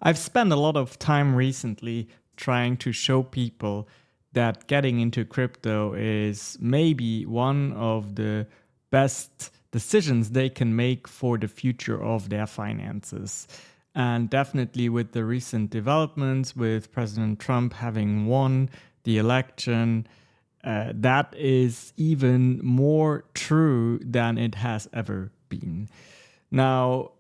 I've spent a lot of time recently trying to show people that getting into crypto is maybe one of the best decisions they can make for the future of their finances. And definitely with the recent developments, with President Trump having won the election, that is even more true than it has ever been. Now,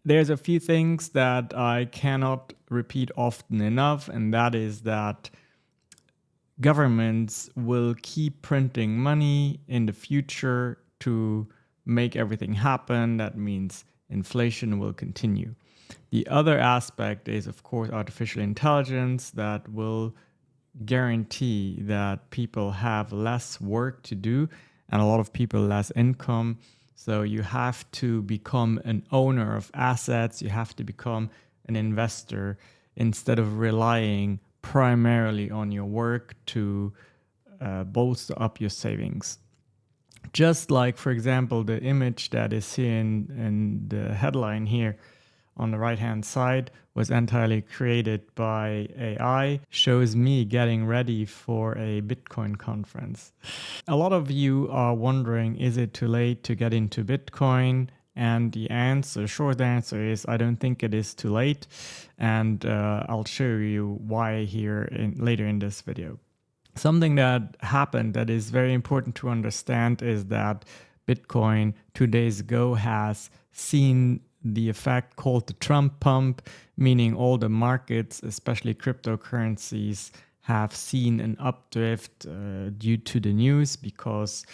there's a few things that I cannot repeat often enough, and that is that governments will keep printing money in the future to make everything happen. That means inflation will continue. The other aspect is, of course, artificial intelligence that will guarantee that people have less work to do and a lot of people less income. So you have to become an owner of assets, you have to become an investor instead of relying primarily on your work to bolster up your savings. Just like, for example, the image that is here in the headline here on the right hand side was entirely created by AI, shows me getting ready for a Bitcoin conference. A lot of you are wondering, is it too late to get into Bitcoin? And the short answer is, I don't think it is too late. And I'll show you why here later in this video. Something that happened that is very important to understand is that Bitcoin 2 days ago has seen the effect called the Trump pump, meaning all the markets, especially cryptocurrencies, have seen an updrift due to the news, because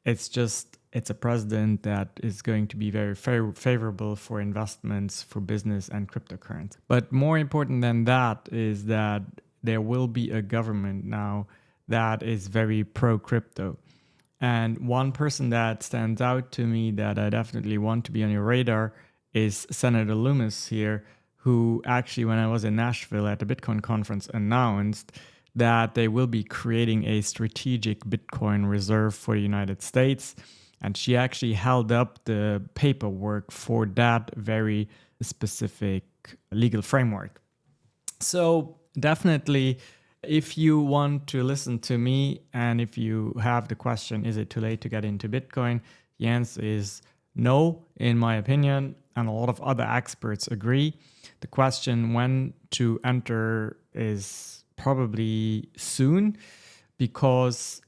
it's a president that is going to be very favorable for investments, for business and cryptocurrency. But more important than that is that there will be a government now that is very pro-crypto. And one person that stands out to me that I definitely want to be on your radar is Senator Loomis here, who actually, when I was in Nashville at the Bitcoin conference, announced that they will be creating a strategic Bitcoin reserve for the United States. And she actually held up the paperwork for that very specific legal framework. So definitely, if you want to listen to me and if you have the question, is it too late to get into Bitcoin? The answer is no, in my opinion, and a lot of other experts agree. The question when to enter is probably soon, because,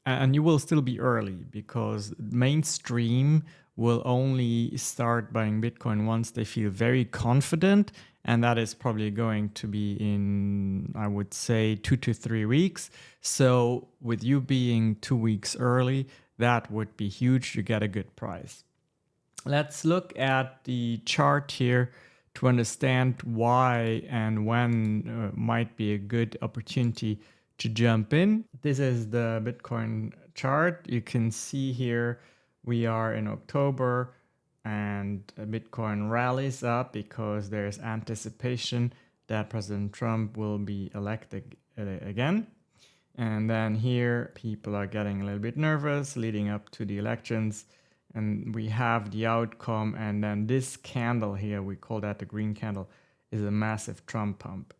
and you will still be early, because mainstream will only start buying Bitcoin once they feel very confident. And that is probably going to be in, I would say, 2 to 3 weeks. So with you being 2 weeks early, that would be huge. You get a good price. Let's look at the chart here to understand why and when might be a good opportunity to jump in. This is the Bitcoin chart. You can see here we are in October and Bitcoin rallies up because there's anticipation that President Trump will be elected again. And then here people are getting a little bit nervous leading up to the elections. And we have the outcome, and then this candle here, we call that the green candle, is a massive Trump pump.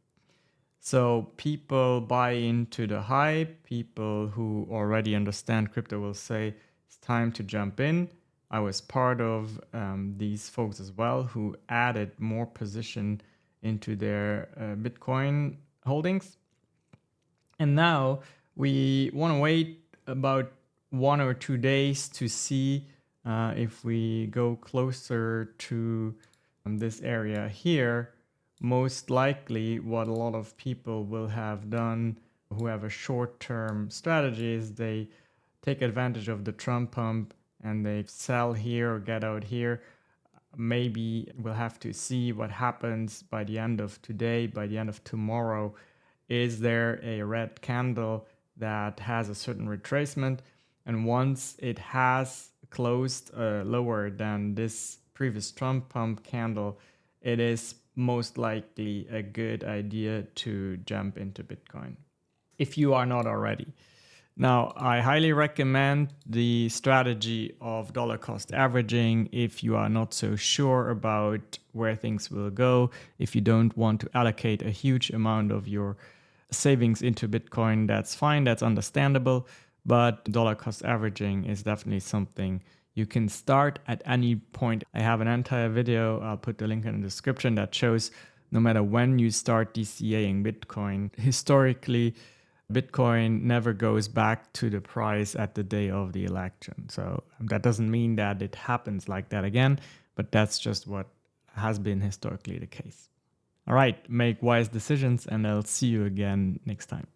So people buy into the hype. People who already understand crypto will say it's time to jump in. I was part of these folks as well who added more position into their Bitcoin holdings. And now we want to wait about 1 or 2 days to see if we go closer to this area here. Most likely what a lot of people will have done who have a short-term strategy is they take advantage of the Trump pump and they sell here or get out here. Maybe we'll have to see what happens by the end of today, by the end of tomorrow. Is there a red candle that has a certain retracement? And once it has closed lower than this previous Trump pump candle, it is most likely a good idea to jump into Bitcoin if you are not already. Now, I highly recommend the strategy of dollar cost averaging if you are not so sure about where things will go, if you don't want to allocate a huge amount of your savings into Bitcoin. That's fine, that's understandable, but dollar cost averaging is definitely something you can start at any point. I have an entire video, I'll put the link in the description, that shows no matter when you start DCAing Bitcoin, historically, Bitcoin never goes back to the price at the day of the election. So that doesn't mean that it happens like that again, but that's just what has been historically the case. All right, make wise decisions, and I'll see you again next time.